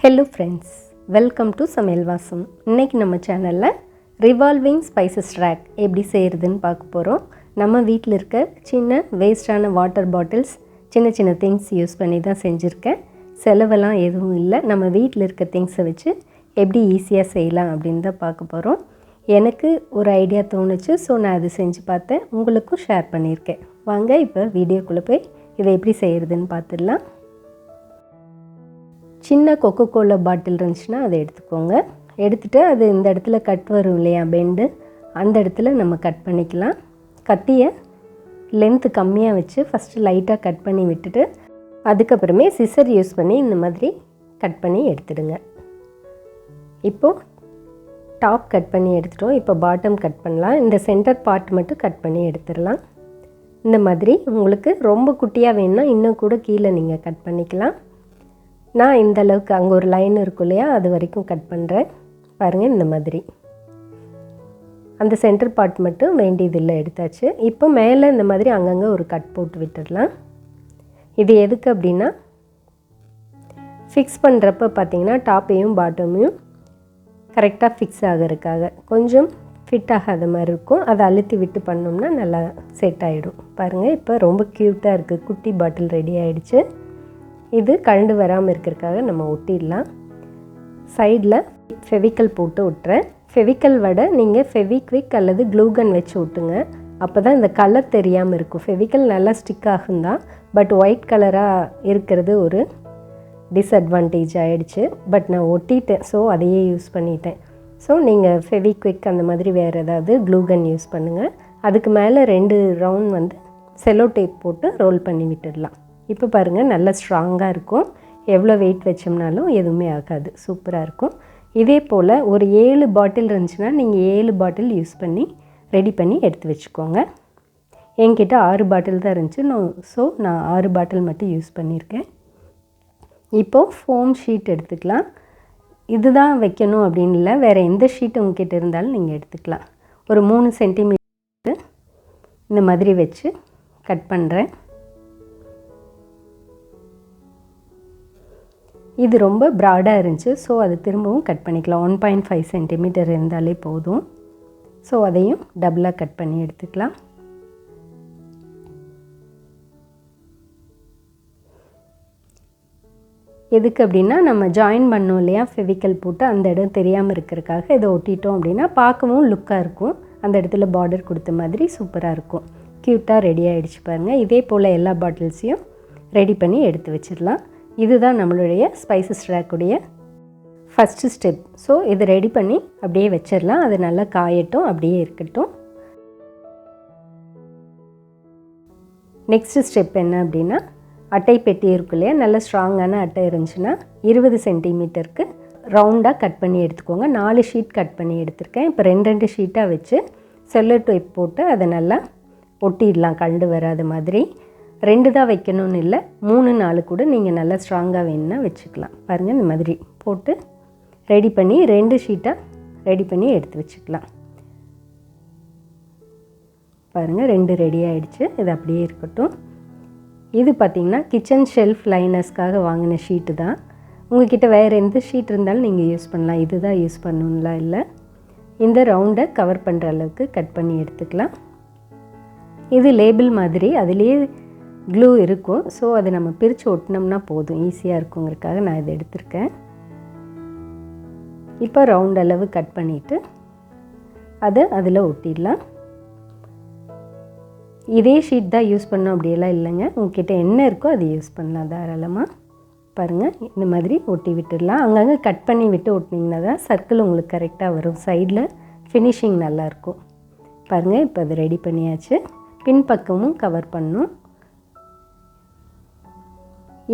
Hello friends, welcome to சமையல் வாசம். இன்றைக்கி நம்ம சேனலில் ரிவால்விங் ஸ்பைசஸ் ரேக் எப்படி செய்கிறதுன்னு பார்க்க போகிறோம். நம்ம வீட்டில் இருக்க சின்ன வேஸ்டான வாட்டர் பாட்டில்ஸ், சின்ன சின்ன திங்ஸ் யூஸ் பண்ணி தான் செஞ்சுருக்கேன். செலவெல்லாம் எதுவும் இல்லை. நம்ம வீட்டில் இருக்க திங்ஸை வச்சு எப்படி ஈஸியாக செய்யலாம் அப்படின்னு தான் பார்க்க போகிறோம். எனக்கு ஒரு ஐடியா தோணுச்சு, ஸோ நான் அது செஞ்சு பார்த்தேன், உங்களுக்கும் ஷேர் பண்ணியிருக்கேன். வாங்க இப்போ வீடியோக்குள்ளே போய் இதை எப்படி செய்கிறதுன்னு பார்த்துடலாம். சின்ன கொக்கோகோலா பாட்டில் இருந்துச்சுன்னா அதை எடுத்துக்கோங்க. எடுத்துகிட்டு அது இந்த இடத்துல கட் வரும் இல்லையா, பெண்டு, அந்த இடத்துல நம்ம கட் பண்ணிக்கலாம். கத்தியை லென்த்து கம்மியாக வச்சு ஃபஸ்ட்டு லைட்டாக கட் பண்ணி விட்டுட்டு அதுக்கப்புறமே சிசர் யூஸ் பண்ணி இந்த மாதிரி கட் பண்ணி எடுத்துடுங்க. இப்போது டாப் கட் பண்ணி எடுத்துட்டோம். இப்போ பாட்டம் கட் பண்ணலாம். இந்த சென்டர் பார்ட் மட்டும் கட் பண்ணி எடுத்துடலாம். இந்த மாதிரி உங்களுக்கு ரொம்ப குட்டியாக வேணும்னா இன்னும் கூட கீழே நீங்கள் கட் பண்ணிக்கலாம். நான் இந்த அளவுக்கு அங்கே ஒரு லைன் இருக்கும் இல்லையா, அது வரைக்கும் கட் பண்ணுறேன். பாருங்கள், இந்த மாதிரி அந்த சென்டர் பார்ட் மட்டும் வேண்டியதில்லை, எடுத்தாச்சு. இப்போ மேலே இந்த மாதிரி அங்கங்கே ஒரு கட் போட்டு விட்டுடலாம். இது எதுக்கு அப்படின்னா, ஃபிக்ஸ் பண்ணுறப்ப பார்த்திங்கன்னா டாப்பையும் பாட்டமையும் கரெக்டாக ஃபிக்ஸ் ஆகிறதுக்காக கொஞ்சம் ஃபிட் ஆகாத மாதிரி இருக்கும். அதை அழுத்தி விட்டு பண்ணோம்னா நல்லா செட் ஆகிடும். பாருங்கள், இப்போ ரொம்ப க்யூட்டாக இருக்குது. குட்டி பாட்டில் ரெடி ஆகிடுச்சு. இது கழண்டு வராமல் இருக்கிறதுக்காக நம்ம ஒட்டிடலாம். சைடில் ஃபெவிக்கல் போட்டு ஒட்டுறேன். ஃபெவிக்கல் விட நீங்கள் ஃபெவிக்விக் அல்லது க்ளூகன் வச்சு ஒட்டுங்க. அப்போ தான் இந்த கலர் தெரியாமல் இருக்கும். ஃபெவிக்கல் நல்லா ஸ்டிக் ஆகும் தான், பட் ஒயிட் கலராக இருக்கிறது ஒரு டிஸ்அட்வான்டேஜ் ஆகிடுச்சு. பட் நான் ஒட்டிட்டேன், ஸோ அதையே யூஸ் பண்ணிட்டேன். ஸோ நீங்கள் ஃபெவிக்விக் அந்த மாதிரி வேறு ஏதாவது க்ளூகன் யூஸ் பண்ணுங்கள். அதுக்கு மேலே 2 ரவுண்ட் செல்லோ டேப் போட்டு ரோல் பண்ணி விட்டுடலாம். இப்போ பாருங்கள், நல்லா ஸ்ட்ராங்காக இருக்கும். எவ்வளோ வெயிட் வச்சோம்னாலும் எதுவுமே ஆகாது, சூப்பராக இருக்கும். இதே போல் ஒரு 7 பாட்டில் இருந்துச்சுன்னா நீங்கள் 7 பாட்டில் யூஸ் பண்ணி ரெடி பண்ணி எடுத்து வச்சுக்கோங்க. என்கிட்ட 6 பாட்டில் தான் இருந்துச்சு, ஸோ நான் 6 பாட்டில் மட்டும் யூஸ் பண்ணியிருக்கேன். இப்போது ஃபோம் ஷீட் எடுத்துக்கலாம். இதுதான் வைக்கணும் அப்படின்னு இல்லை, வேறு எந்த ஷீட் உங்ககிட்ட இருந்தாலும் நீங்கள் எடுத்துக்கலாம். ஒரு 3 சென்டிமீட்டர் இந்த மாதிரி வச்சு கட் பண்ணுறேன். இது ரொம்ப ப்ராடாக இருந்துச்சு, ஸோ அது திரும்பவும் கட் பண்ணிக்கலாம். 1.5 சென்டிமீட்டர் இருந்தாலே போதும். ஸோ அதையும் டபுளாக கட் பண்ணி எடுத்துக்கலாம். எதுக்கு அப்படின்னா, நம்ம ஜாயின் பண்ணோம் இல்லையா, ஃபெவிக்கல் போட்டு அந்த இடம் தெரியாமல் இருக்கிறதுக்காக இதை ஒட்டிட்டோம் அப்படின்னா பார்க்கவும் லுக்காக இருக்கும். அந்த இடத்துல பார்டர் கொடுத்த மாதிரி சூப்பராக இருக்கும். க்யூட்டாக ரெடி ஆகிடுச்சு பாருங்கள். இதே போல் எல்லா பாட்டில்ஸையும் ரெடி பண்ணி எடுத்து வச்சிடலாம். இதுதான் நம்மளுடைய ஸ்பைசஸ் ரேக்குடைய ஃபஸ்ட்டு ஸ்டெப். ஸோ இதை ரெடி பண்ணி அப்படியே வச்சிடலாம். அது நல்லா காயட்டும், அப்படியே இருக்கட்டும். நெக்ஸ்ட்டு ஸ்டெப் என்ன அப்படின்னா, அட்டை பெட்டி இருக்கு இல்லையா, நல்ல ஸ்ட்ராங்கான அட்டை இருந்துச்சுன்னா 20 சென்டிமீட்டருக்கு ரவுண்டாக கட் பண்ணி எடுத்துக்கோங்க. 4 ஷீட் கட் பண்ணி எடுத்திருக்கேன். இப்போ 2 ஷீட்டாக வச்சு செல்லோ டேப் போட்டு அதை நல்லா ஒட்டிடலாம், கழண்டு வராத மாதிரி. 2 தான் வைக்கணும்னு இல்லை, 3 4 கூட நீங்கள் நல்லா ஸ்ட்ராங்காக வேணும்னா வச்சுக்கலாம். பாருங்கள், இந்த மாதிரி போட்டு ரெடி பண்ணி 2 ஷீட்டாக ரெடி பண்ணி எடுத்து வச்சுக்கலாம். பாருங்கள், 2 ரெடி ஆகிடுச்சு. இது அப்படியே இருக்கட்டும். இது பார்த்திங்கன்னா கிச்சன் ஷெல்ஃப் லைனர்ஸ்க்காக வாங்கின ஷீட்டு தான். உங்கள்கிட்ட வேறு எந்த ஷீட் இருந்தாலும் நீங்கள் யூஸ் பண்ணலாம். இது தான் யூஸ் பண்ணணும்லாம் இல்லை. இந்த ரவுண்டை கவர் பண்ணுற அளவுக்கு கட் பண்ணி எடுத்துக்கலாம். இது லேபிள் மாதிரி, அதுலேயே க்ளூ இருக்கும். ஸோ அதை நம்ம பிரித்து ஒட்டினோம்னா போதும், ஈஸியாக இருக்குங்கிறதுக்காக நான் இதை எடுத்திருக்கேன். இப்போ ரவுண்ட் அளவு கட் பண்ணிவிட்டு அதை அதில் ஒட்டிடலாம். இதே ஷீட் தான் யூஸ் பண்ணோம் அப்படியெல்லாம் இல்லைங்க. உங்ககிட்ட என்ன இருக்கோ அதை யூஸ் பண்ணலாம் தாராளமாக. பாருங்கள், இந்த மாதிரி ஒட்டி விட்டுடலாம். அங்கங்கே கட் பண்ணி விட்டு ஒட்டினீங்கன்னா தான் சர்க்கிள் உங்களுக்கு கரெக்டாக வரும். சைடில் ஃபினிஷிங் நல்லாயிருக்கும். பாருங்கள், இப்போ அதை ரெடி பண்ணியாச்சு. பின்பக்கமும் கவர் பண்ணணும்.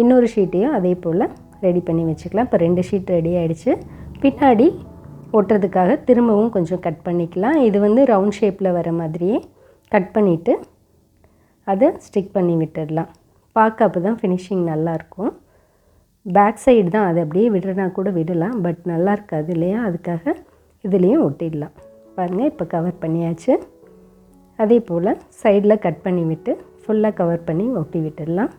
இன்னொரு ஷீட்டையும் அதே போல் ரெடி பண்ணி வச்சுக்கலாம். இப்போ 2 ஷீட் ரெடி ஆகிடுச்சு. பின்னாடி ஒட்டுறதுக்காக திரும்பவும் கொஞ்சம் கட் பண்ணிக்கலாம். இது ரவுண்ட் ஷேப்பில் வர மாதிரியே கட் பண்ணிவிட்டு அதை ஸ்டிக் பண்ணி விட்டுடலாம். பார்க்க அப்போ தான் ஃபினிஷிங் நல்லாயிருக்கும். பேக் சைடு தான், அது அப்படியே விடுறனா கூட விடலாம், பட் நல்லா இருக்காது இல்லையா, அதுக்காக இதுலேயும் ஒட்டிடலாம். பாருங்கள், இப்போ கவர் பண்ணியாச்சு. அதே போல் சைடில் கட் பண்ணி விட்டு ஃபுல்லாக கவர் பண்ணி ஒட்டி விட்டுடலாம்.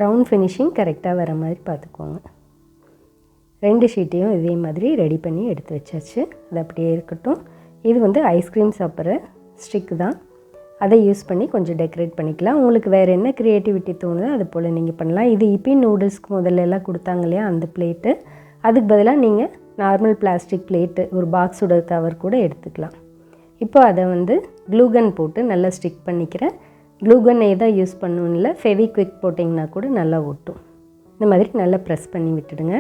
ரவுண்ட் ஃபினிஷிங் கரெக்டாக வர மாதிரி பார்த்துக்கோங்க. 2 ஷீட்டையும் இதே மாதிரி ரெடி பண்ணி எடுத்து வச்சாச்சு. அது அப்படியே இருக்கட்டும். இது வந்து ஐஸ்கிரீம் சாப்பிட்ற ஸ்டிக்கு தான். அதை யூஸ் பண்ணி கொஞ்சம் டெக்கரேட் பண்ணிக்கலாம். உங்களுக்கு வேறு என்ன க்ரியேட்டிவிட்டி தோணுதோ அது போல் நீங்கள் பண்ணலாம். இது இப்பி நூடுல்ஸ்க்கு முதல்ல எல்லாம் கொடுத்தாங்க இல்லையா, அந்த பிளேட்டு. அதுக்கு பதிலாக நீங்கள் நார்மல் பிளாஸ்டிக் பிளேட்டு, ஒரு பாக்ஸோட கவர் கூட எடுத்துக்கலாம். இப்போ அதை வந்து க்ளூகன் போட்டு நல்லா ஸ்டிக் பண்ணிக்கிறேன். க்ளூகன் தான் யூஸ் பண்ணணும் இல்லை, ஃபெவிக்விக் போட்டிங்கன்னா கூட நல்லா ஒட்டும். இந்த மாதிரி நல்லா ப்ரெஸ் பண்ணி விட்டுடுங்க.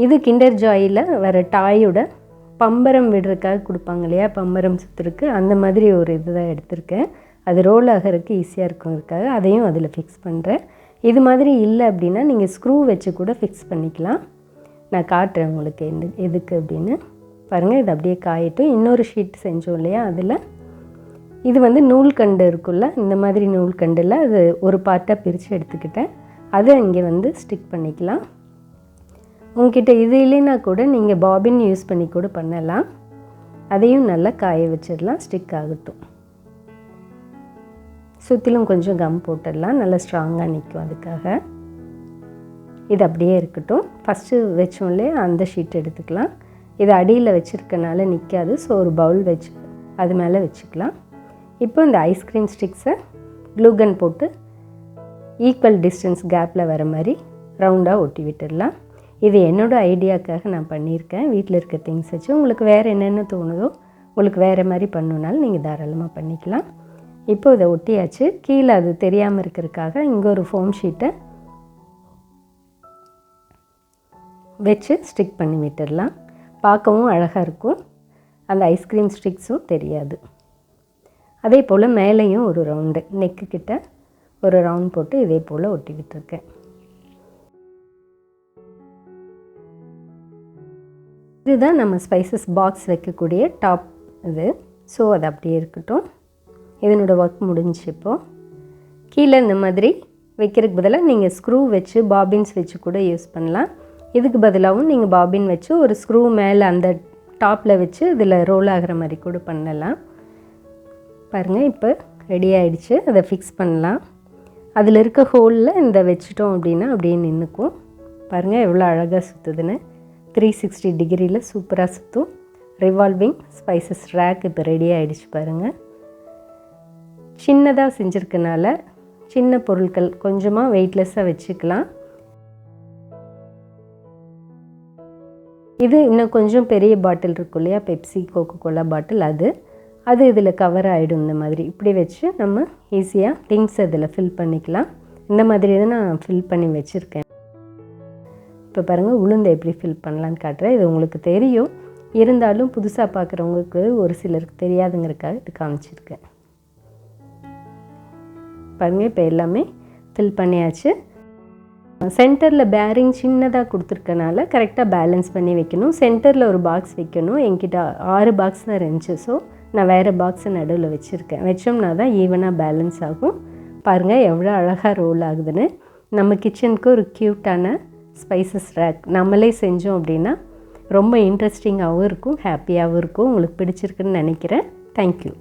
இது கிண்டர் ஜாயில் வர டாயோட பம்பரம் விடுறதுக்காக கொடுப்பாங்க இல்லையா, பம்பரம் சுற்றுருக்கு, அந்த மாதிரி ஒரு இது தான் எடுத்திருக்கேன். அது ரோல் ஆகிறதுக்கு ஈஸியாக இருக்குங்கிறதுக்காக அதையும் அதில் ஃபிக்ஸ் பண்ணுறேன். இது மாதிரி இல்லை அப்படின்னா நீங்கள் ஸ்க்ரூ வச்சு கூட ஃபிக்ஸ் பண்ணிக்கலாம். நான் காட்டுறேன் உங்களுக்கு எதுக்கு அப்படின்னு. பாருங்கள், இது அப்படியே காயட்டும். இன்னொரு ஷீட் செஞ்சோம் இல்லையா, அதில் இது வந்து நூல்கண்டு இருக்குல்ல, இந்த மாதிரி நூல்கண்டில் அது ஒரு பார்ட்டாக பிரித்து எடுத்துக்கிட்டேன். அதை இங்கே வந்து ஸ்டிக் பண்ணிக்கலாம். உங்ககிட்ட இது இல்லைன்னா கூட நீங்கள் பாபின் யூஸ் பண்ணி கூட பண்ணலாம். அதையும் நல்லா காய வச்சிடலாம், ஸ்டிக் ஆகட்டும். சுற்றிலும் கொஞ்சம் கம் போட்டுடலாம், நல்லா ஸ்ட்ராங்காக நிற்கும். அதுக்காக இது அப்படியே இருக்கட்டும். ஃபஸ்ட்டு வச்சோம் இல்லையா, அந்த ஷீட் எடுத்துக்கலாம். இது அடியில் வச்சுருக்கனால நிற்காது, ஸோ ஒரு பவுல் வச்சு அது மேலே வச்சுக்கலாம். இப்போ இந்த ஐஸ்கிரீம் ஸ்டிக்ஸை க்ளூகன் போட்டு ஈக்குவல் டிஸ்டன்ஸ் கேப்பில் வர மாதிரி ரவுண்டாக ஒட்டி விட்டுடலாம். இது என்னோடய ஐடியாக்காக நான் பண்ணியிருக்கேன். வீட்டில் இருக்க திங்ஸ் வச்சு உங்களுக்கு வேறு என்னென்ன தோணுதோ, உங்களுக்கு வேறு மாதிரி பண்ணணுன்னாலும் நீங்கள் தாராளமாக பண்ணிக்கலாம். இப்போ இதை ஒட்டியாச்சு. கீழே அது தெரியாமல் இருக்கிறதுக்காக இங்கே ஒரு ஃபோம் ஷீட்டை வச்சு ஸ்டிக் பண்ணி விட்டுடலாம். பார்க்கவும் அழகாக இருக்கும், அந்த ஐஸ்கிரீம் ஸ்டிக்ஸும் தெரியாது. அதே போல் மேலேயும் ஒரு ரவுண்டு நெக்கு கிட்ட ஒரு ரவுண்ட் போட்டு இதே போல் ஒட்டி விட்டுருக்கேன். இதுதான் நம்ம ஸ்பைசஸ் பாக்ஸ் வைக்கக்கூடிய டாப் இது. ஸோ அது அப்படியே இருக்கட்டும். இதனோட ஒர்க் முடிஞ்சு. இப்போது கீழே இந்த மாதிரி வைக்கிறதுக்கு பதிலாக நீங்கள் ஸ்க்ரூ வச்சு பாபின்ஸ் வச்சு கூட யூஸ் பண்ணலாம். இதுக்கு பதிலாகவும் நீங்கள் பாபின் வச்சு ஒரு ஸ்க்ரூ மேலே அந்த டாப்பில் வச்சு இதில் ரோல் ஆகிற மாதிரி கூட பண்ணலாம். பாருங்கள், இப்போ ரெடி ஆகிடுச்சு. அதை ஃபிக்ஸ் பண்ணலாம். அதில் இருக்க ஹோலில் இந்த வச்சிட்டோம் அப்படின்னா அப்படியே நின்றுக்கும். பாருங்கள் எவ்வளோ அழகாக சுற்றுதுன்னு. 360 டிகிரியில் சூப்பராக சுற்றும். ரிவால்விங் ஸ்பைசஸ் ரேக் இப்போ ரெடி ஆகிடுச்சு. பாருங்கள், சின்னதாக செஞ்சுருக்கனால சின்ன பொருட்கள் கொஞ்சமாக வெயிட்லெஸ்ஸாக வச்சுக்கலாம். இது இன்னும் கொஞ்சம் பெரிய பாட்டில் இருக்கும் இல்லையா, பெப்சி கோகோ கோலா பாட்டில், அது இதில் கவர் ஆகிடும். இந்த மாதிரி இப்படி வச்சு நம்ம ஈஸியாக திங்ஸ் இதில் ஃபில் பண்ணிக்கலாம். இந்த மாதிரி தான் நான் ஃபில் பண்ணி வச்சுருக்கேன். இப்போ பாருங்கள், உளுந்தை எப்படி ஃபில் பண்ணலான்னு காட்டுறேன். இது உங்களுக்கு தெரியும், இருந்தாலும் புதுசாக பார்க்குறவங்களுக்கு ஒரு சிலருக்கு தெரியாதுங்கிறதுக்காக இது காமிச்சிருக்கேன். பாருங்கள், இப்போ எல்லாமே ஃபில் பண்ணியாச்சு. சென்டரில் பேரிங் சின்னதாக கொடுத்துருக்கனால கரெக்டாக பேலன்ஸ் பண்ணி வைக்கணும். சென்டரில் ஒரு பாக்ஸ் வைக்கணும். என்கிட்ட 6 பாக்ஸ் தான் இருந்துச்சு. ஸோ நான் வேறு பாக்ஸை நடுவில் வச்சுருக்கேன். வச்சோம்னா தான் ஈவனாக பேலன்ஸ் ஆகும். பாருங்கள் எவ்வளோ அழகாக ரோல் ஆகுதுன்னு. நம்ம கிச்சனுக்கு ஒரு க்யூட்டான ஸ்பைசஸ் ரேக் நம்மளே செஞ்சோம் அப்படின்னா ரொம்ப இன்ட்ரெஸ்டிங்காகவும் இருக்கும், ஹாப்பியாகவும் இருக்கும். உங்களுக்கு பிடிச்சிருக்குன்னு நினைக்கிறேன். தேங்க்யூ.